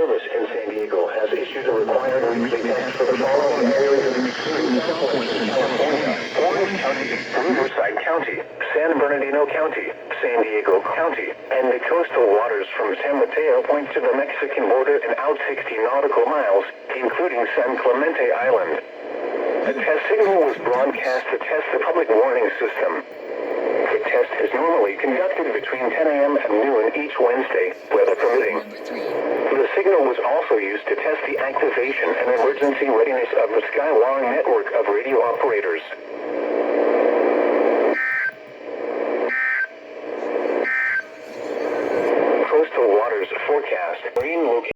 Service in San Diego has issued a required weekly test for the following areas, including Southwestern California, Orange County, Riverside County, San Bernardino County, San Diego County, and the coastal waters from San Mateo Point to the Mexican border and out 60 nautical miles, including San Clemente Island. A test signal was broadcast to test the public warning system. The test is normally conducted between 10 a.m. and noon each Wednesday, weather permitting. The signal was also used to test the activation and emergency readiness of the Skywire network of radio operators.